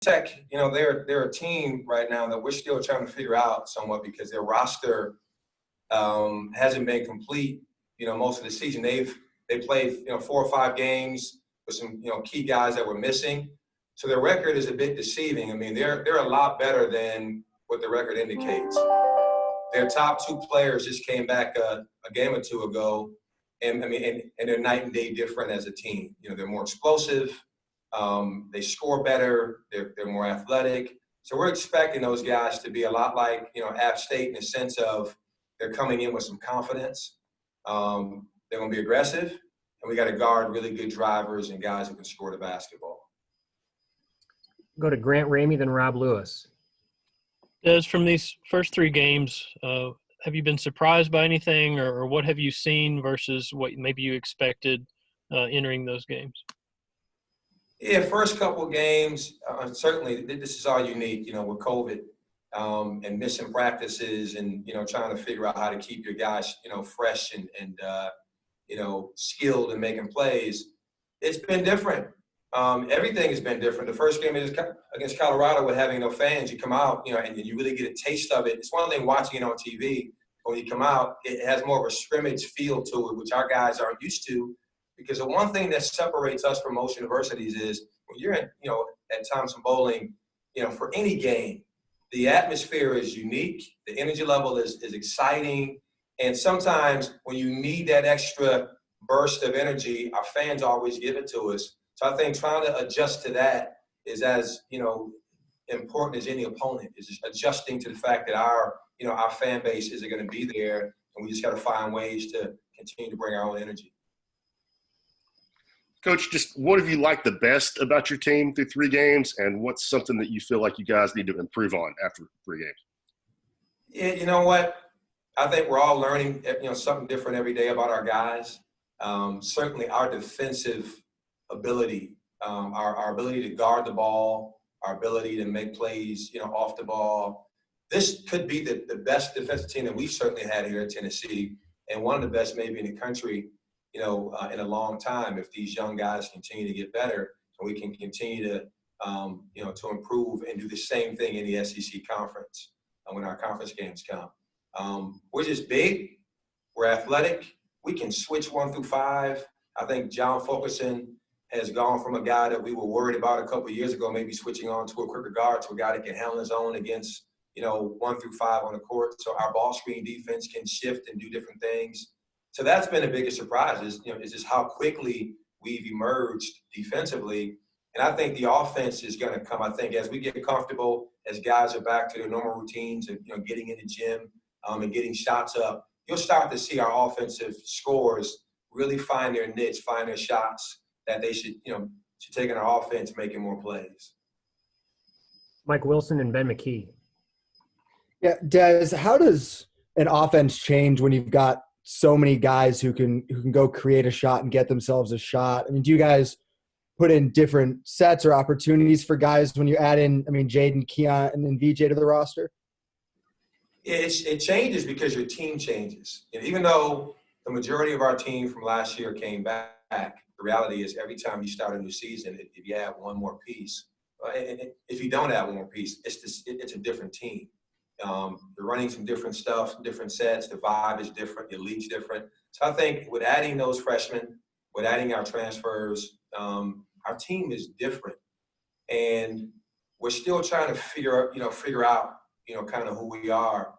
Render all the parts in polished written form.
Tech, they're a team right now that we're still trying to figure out somewhat because their roster hasn't been complete. Most of the season they played 4 or 5 games with some key guys that were missing. So their record is a bit deceiving. I mean, they're a lot better than what the record indicates. Their top 2 players just came back a game or 2 ago, and they're night and day different as a team. They're more explosive. They score better. They're more athletic. So we're expecting those guys to be a lot like App State in the sense of they're coming in with some confidence. They're going to be aggressive, and we got to guard really good drivers and guys who can score the basketball. Go to Grant Ramey, then Rob Lewis. Des, from these first 3 games, have you been surprised by anything, or what have you seen versus what maybe you expected entering those games? Yeah, first couple of games, certainly this is all unique, with COVID and missing practices and, trying to figure out how to keep your guys, fresh and skilled and making plays. It's been different. Everything has been different. The first game is against Colorado with having no fans. You come out, and you really get a taste of it. It's one thing watching it on TV. When you come out, it has more of a scrimmage feel to it, which our guys aren't used to. Because the one thing that separates us from most universities is when you're at Thompson Bowling, for any game, the atmosphere is unique. The energy level is exciting. And sometimes when you need that extra burst of energy, our fans always give it to us. So I think trying to adjust to that is as, important as any opponent, is just adjusting to the fact that our fan base isn't going to be there, and we just got to find ways to continue to bring our own energy. Coach, just what have you liked the best about your team through 3 games, and what's something that you feel like you guys need to improve on after 3 games? Yeah, you know what? I think we're all learning, something different every day about our guys. Certainly our defensive ability, our ability to guard the ball, our ability to make plays, off the ball. This could be the best defensive team that we've certainly had here at Tennessee, and one of the best maybe in the country, in a long time if these young guys continue to get better and we can continue to, to improve and do the same thing in the SEC conference when our conference games come. We're just big. We're athletic. We can switch 1 through 5. I think John Fulkerson has gone from a guy that we were worried about a couple of years ago, maybe switching on to a quicker guard, to a guy that can handle his own against, 1 through 5 on the court. So our ball screen defense can shift and do different things. So that's been the biggest surprise is just how quickly we've emerged defensively. And I think the offense is going to come, I think, as we get comfortable, as guys are back to their normal routines and, getting in the gym and getting shots up, you'll start to see our offensive scores really find their niche, find their shots that they should take in our offense, making more plays. Mike Wilson and Ben McKee. Yeah, Des, how does an offense change when you've got so many guys who can go create a shot and get themselves a shot? I mean, do you guys put in different sets or opportunities for guys when you add in, Jaden, Keon, and then VJ to the roster? It changes because your team changes. And even though the majority of our team from last year came back, the reality is every time you start a new season, if you add one more piece, and if you don't add one more piece, it's a different team. You're running some different stuff, different sets. The vibe is different. Your league's different. So I think with adding those freshmen, with adding our transfers, our team is different, and we're still trying to figure out, kind of who we are.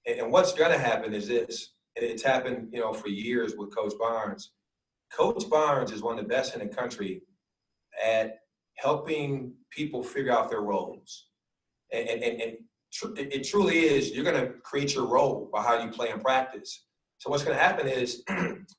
And what's going to happen is this, and it's happened, for years with Coach Barnes. Coach Barnes is one of the best in the country at helping people figure out their roles, and it truly is. You're going to create your role by how you play in practice. So what's going to happen is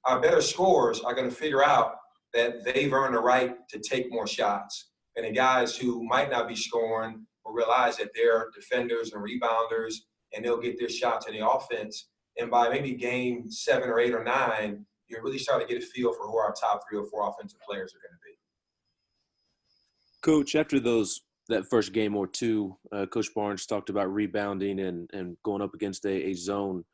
our better scorers are going to figure out that they've earned the right to take more shots. And the guys who might not be scoring will realize that they're defenders and rebounders, and they'll get their shots in the offense. And by maybe game 7 or 8 or 9, you're really starting to get a feel for who our top 3 or 4 offensive players are going to be. Coach, after that first game or 2, Coach Barnes talked about rebounding and going up against a zone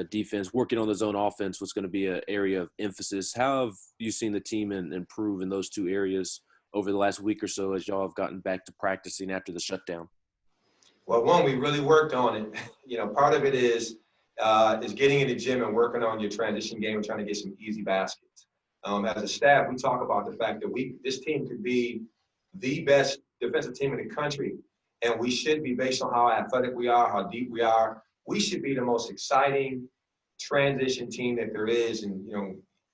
defense. Working on the zone offense was going to be an area of emphasis. How have you seen the team improve in those 2 areas over the last week or so as y'all have gotten back to practicing after the shutdown? Well, one, we really worked on it. Part of it is getting in the gym and working on your transition game and trying to get some easy baskets. As a staff, we talk about the fact that this team could be the best defensive team in the country, and we should be, based on how athletic we are, how deep we are, we should be the most exciting transition team that there is, and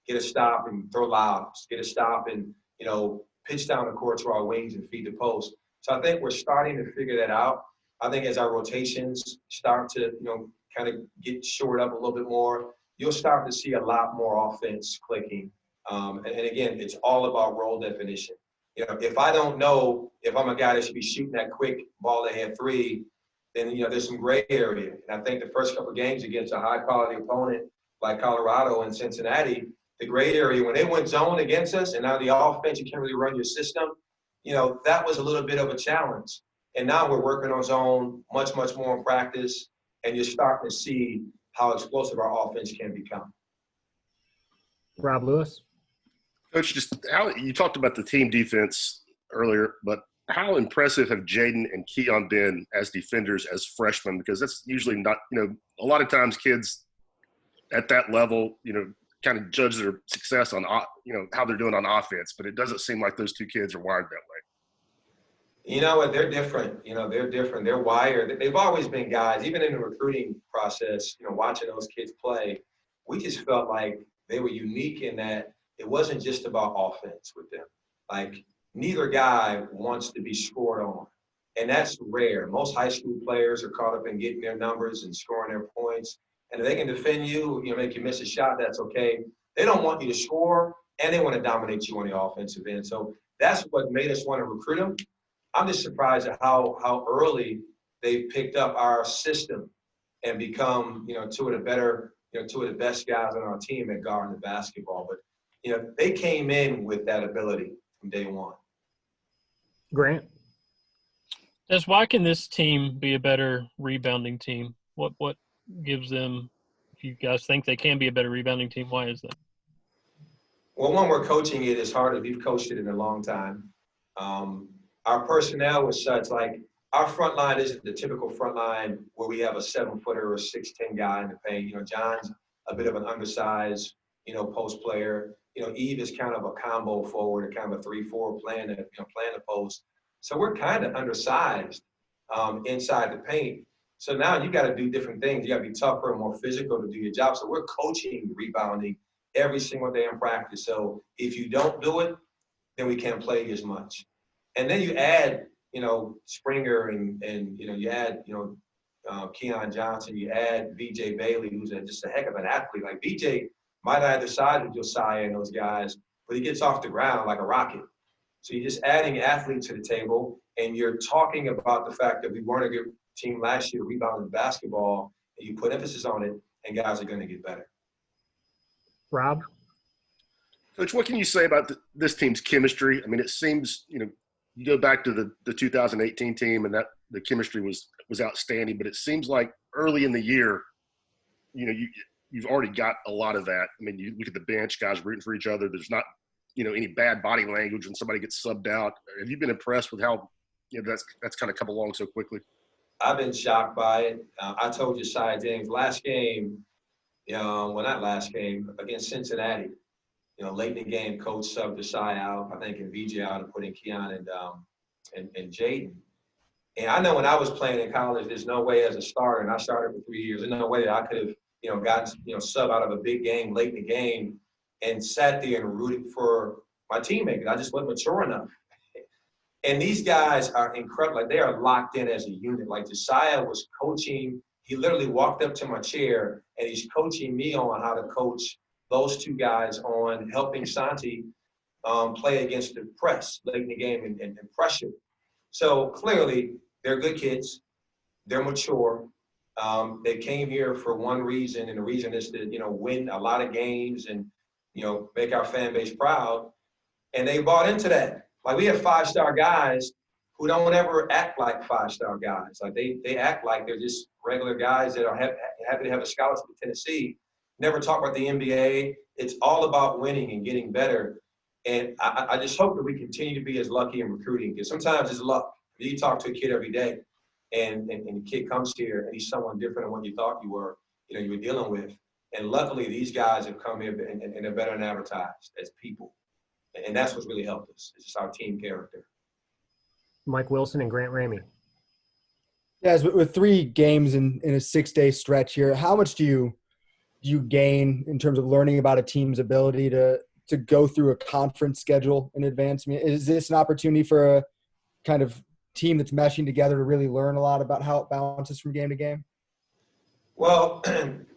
get a stop and throw lobs, get a stop and pitch down the court to our wings and feed the post. So I think we're starting to figure that out. I think as our rotations start to kind of get shored up a little bit more, you'll start to see a lot more offense clicking. And again, it's all about role definition. If I don't know if I'm a guy that should be shooting that quick ball ahead three, then there's some gray area. And I think the first couple of games against a high quality opponent like Colorado and Cincinnati, the gray area, when they went zone against us, and now the offense, you can't really run your system, that was a little bit of a challenge. And now we're working on zone much, much more in practice, and you're starting to see how explosive our offense can become. Rob Lewis. Coach, just how you talked about the team defense earlier, but how impressive have Jaden and Keon been as defenders as freshmen? Because that's usually not, a lot of times kids at that level, kind of judge their success on, how they're doing on offense, but it doesn't seem like those two kids are wired that way. You know what? They're different. They're different. They're wired. They've always been guys, even in the recruiting process, watching those kids play, we just felt like they were unique in that it wasn't just about offense with them. Like, neither guy wants to be scored on. And that's rare. Most high school players are caught up in getting their numbers and scoring their points. And if they can defend you, make you miss a shot, that's okay. They don't want you to score, and they want to dominate you on the offensive end. So that's what made us want to recruit them. I'm just surprised at how early they picked up our system and become, two of the best guys on our team at guarding the basketball. But, they came in with that ability from day one. Grant. Why can this team be a better rebounding team? What gives them, if you guys think they can be a better rebounding team, why is that? Well, one, we're coaching it as hard as we've coached it in a long time. Our personnel was such, like, our front line isn't the typical front line where we have a 7-footer or 6'10" guy in the paint. John's a bit of an undersized, post player. Eve is kind of a combo forward, a kind of a 3-4 playing the post. So we're kind of undersized inside the paint. So now you got to do different things. You got to be tougher and more physical to do your job. So we're coaching rebounding every single day in practice. So if you don't do it, then we can't play as much. And then you add, Springer and you add, Keon Johnson, you add VJ Bailey, who's just a heck of an athlete. Like, VJ might not have the size of Josiah and those guys, but he gets off the ground like a rocket. So you're just adding athletes to the table, and you're talking about the fact that we weren't a good team last year rebounding basketball, and you put emphasis on it, and guys are going to get better. Rob. Coach, what can you say about this team's chemistry? I mean, it seems, you go back to the 2018 team, and that the chemistry was outstanding, but it seems like early in the year, you've already got a lot of that. I mean, you look at the bench, guys rooting for each other. There's not, any bad body language when somebody gets subbed out. Have you been impressed with how, that's kind of come along so quickly? I've been shocked by it. I told Josiah James last game, not last game, against Cincinnati, late in the game, coach subbed Josiah out, I think, and VJ out, and put in Keon and Jaden. And I know when I was playing in college, there's no way as a starter, and I started for 3 years, there's no way that I could have, gotten, sub out of a big game late in the game and sat there and rooted for my teammate. I just wasn't mature enough. And these guys are incredible. Like, they are locked in as a unit. Like, Josiah was coaching. He literally walked up to my chair, and he's coaching me on how to coach those two guys on helping Santi play against the press late in the game and pressure. So clearly, they're good kids. They're mature. They came here for one reason, and the reason is to, win a lot of games and, make our fan base proud. And they bought into that. Like, we have 5-star guys who don't ever act like 5-star guys. Like, they act like they're just regular guys that are happy to have a scholarship at Tennessee. Never talk about the NBA. It's all about winning and getting better. And I just hope that we continue to be as lucky in recruiting, because sometimes it's luck. You talk to a kid every day, and the kid comes here and he's someone different than what you thought you were dealing with. And luckily, these guys have come here and they're better than advertised as people. And that's what's really helped us. It's just our team character. Mike Wilson and Grant Ramey. Yes, with 3 games in a 6-day stretch here, how much do you gain in terms of learning about a team's ability to go through a conference schedule in advance? I mean, is this an opportunity for a kind of team that's meshing together to really learn a lot about how it bounces from game to game? Well,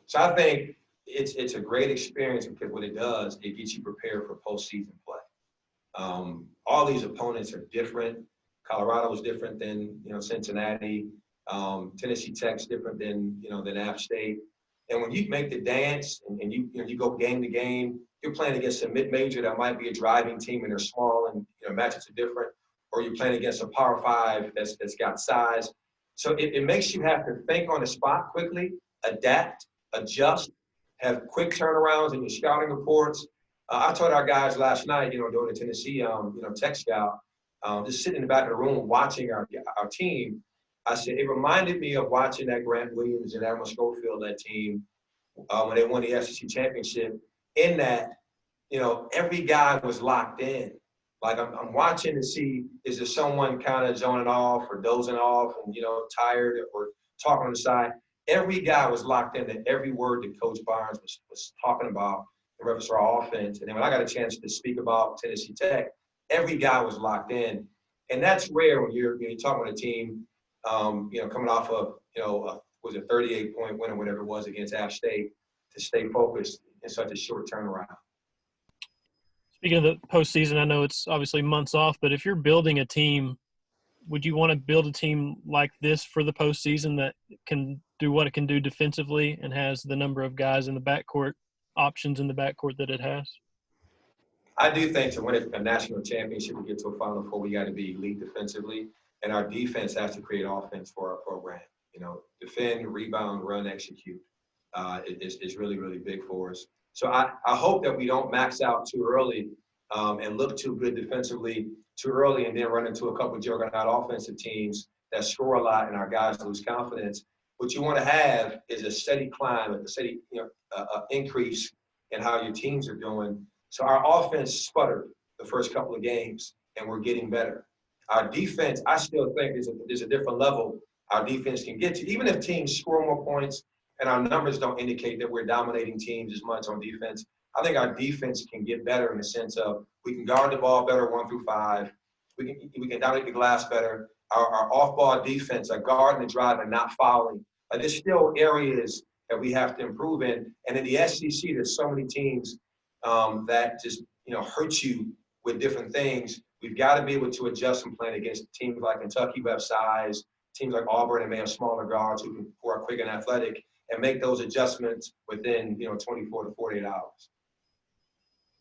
so I think it's a great experience, because what it does, it gets you prepared for postseason play. All these opponents are different. Colorado is different than Cincinnati. Tennessee Tech's different than App State. And when you make the dance and you go game to game, you're playing against a mid-major that might be a driving team and they're small and matchups are different, or you're playing against a Power 5 that's got size. So it makes you have to think on the spot quickly, adapt, adjust, have quick turnarounds in your scouting reports. I told our guys last night, during the Tennessee, Tech Scout, just sitting in the back of the room watching our team. I said, it reminded me of watching that Grant Williams and Admiral Schofield, that team, when they won the SEC championship, in that, every guy was locked in. Like I'm watching to see, is there someone kind of zoning off or dozing off and, tired or talking on the side? Every guy was locked into every word that Coach Barnes was talking about in reference to our offense. And then when I got a chance to speak about Tennessee Tech, every guy was locked in. And that's rare when you're talking with a team, coming off of, was a 38-point win or whatever it was against App State, to stay focused in such a short turnaround. Speaking of the postseason, I know it's obviously months off, but if you're building a team, would you want to build a team like this for the postseason that can do what it can do defensively and has the number of guys in the backcourt, options in the backcourt that it has? I do think to win a national championship, we get to a Final Four, we got to be elite defensively, and our defense has to create offense for our program. Defend, rebound, run, execute. It's really, really big for us. So I hope that we don't max out too early and look too good defensively too early, and then run into a couple of juggernaut offensive teams that score a lot and our guys lose confidence. What you want to have is a steady climb, a steady increase in how your teams are doing. So our offense sputtered the first couple of games, and we're getting better. Our defense, I still think there's a different level our defense can get to. Even if teams score more points and our numbers don't indicate that we're dominating teams as much on defense, I think our defense can get better in the sense of we can guard the ball better 1 through 5. We can dominate the glass better. Our off-ball defense, our guard and the drive, and not fouling. There's still areas that we have to improve in. And in the SEC, there's so many teams that just hurt you with different things. We've got to be able to adjust and play against teams like Kentucky who have size, teams like Auburn and may have smaller guards who are quick and athletic, and make those adjustments within 24 to 48 hours.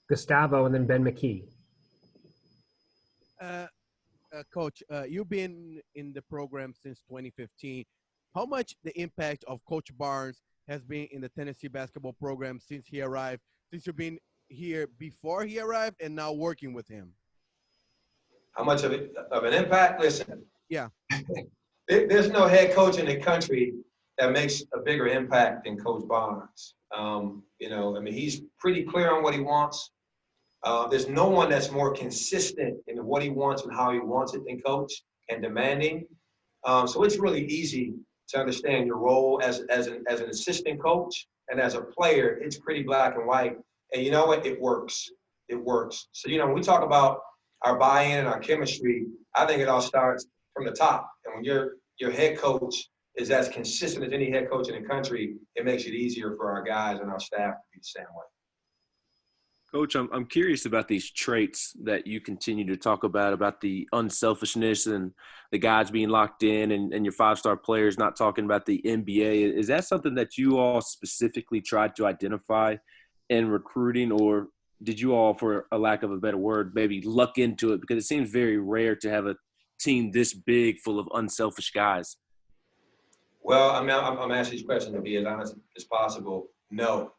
Gustavo and then Ben McKee. Coach, you've been in the program since 2015. How much the impact of Coach Barnes has been in the Tennessee basketball program since he arrived, since you've been here before he arrived and now working with him? How much of an impact? Listen. Yeah. There's no head coach in the country that makes a bigger impact than Coach Barnes. He's pretty clear on what he wants. There's no one that's more consistent in what he wants and how he wants it than Coach, and demanding. So it's really easy to understand your role as an assistant coach, and as a player, it's pretty black and white. And you know what? It works. It works. So, when we talk about our buy-in and our chemistry, I think it all starts from the top. And when your head coach is as consistent as any head coach in the country, it makes it easier for our guys and our staff to be the same way. Coach, I'm curious about these traits that you continue to talk about the unselfishness and the guys being locked in and your 5-star players not talking about the NBA. Is that something that you all specifically tried to identify in recruiting, or did you all, for a lack of a better word, maybe luck into it? Because it seems very rare to have a team this big full of unselfish guys. Well, I'm asking these questions to be as honest as possible. No.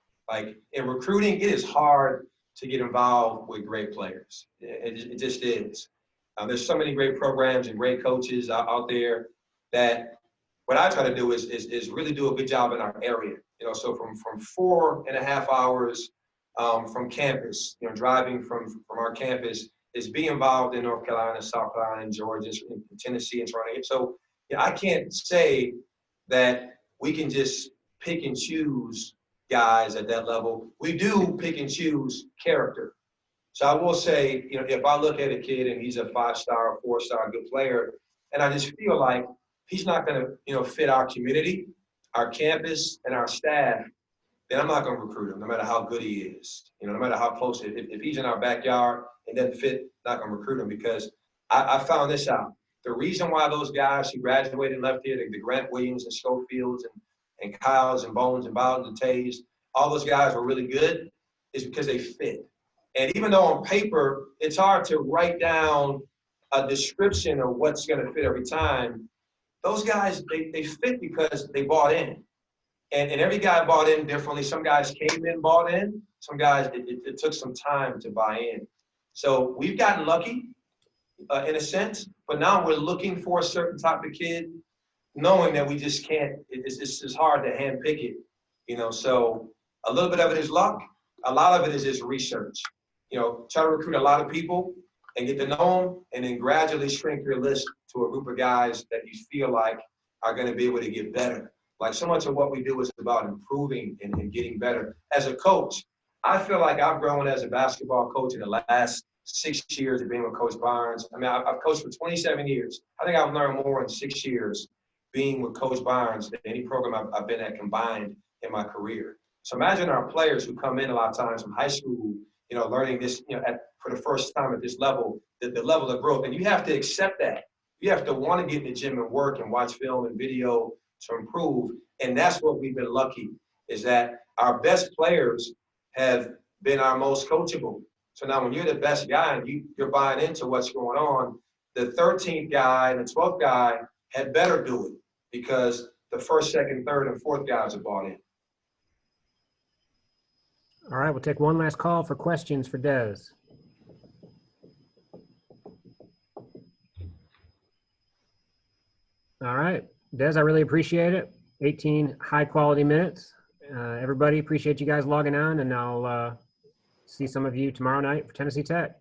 In recruiting, it is hard to get involved with great players. It just is. There's so many great programs and great coaches out there that what I try to do is really do a good job in our area. So from 4.5 hours from campus, driving from our campus, is be involved in North Carolina, South Carolina, and Georgia, and Tennessee, and trying to get. So I can't say that we can just pick and choose guys at that level. We do pick and choose character. So I will say, if I look at a kid and he's a 5-star, 4-star good player, and I just feel like he's not going to, fit our community, our campus, and our staff, then I'm not going to recruit him, no matter how good he is. No matter how close. If he's in our backyard and doesn't fit, not going to recruit him, because I found this out. The reason why those guys who graduated and left here, the Grant Williams and Schofields and Kyles and Bones and Bowden and Tays, all those guys were really good, is because they fit. And even though on paper, it's hard to write down a description of what's going to fit every time, those guys, they fit because they bought in. And every guy bought in differently. Some guys came in, bought in. Some guys, it took some time to buy in. So we've gotten lucky in a sense, but now we're looking for a certain type of kid, knowing that we just can't, it's hard to handpick it. So a little bit of it is luck. A lot of it is just research. Try to recruit a lot of people and get to know them, and then gradually shrink your list to a group of guys that you feel like are going to be able to get better. Like, so much of what we do is about improving and getting better. As a coach, I feel like I've grown as a basketball coach in the last 6 years of being with Coach Barnes. I mean, I've coached for 27 years. I think I've learned more in 6 years being with Coach Barnes than any program I've been at combined in my career. So imagine our players who come in a lot of times from high school, learning this, for the first time at this level, the level of growth. And you have to accept that. You have to want to get in the gym and work and watch film and video to improve. And that's what we've been lucky, is that our best players have been our most coachable. So now when you're the best guy and you're buying into what's going on, the 13th guy and the 12th guy had better do it, because the first, second, third, and fourth guys are bought in. All right, we'll take one last call for questions for Des. All right, Des, I really appreciate it. 18 high-quality minutes. Everybody, appreciate you guys logging on, and I'll see some of you tomorrow night for Tennessee Tech.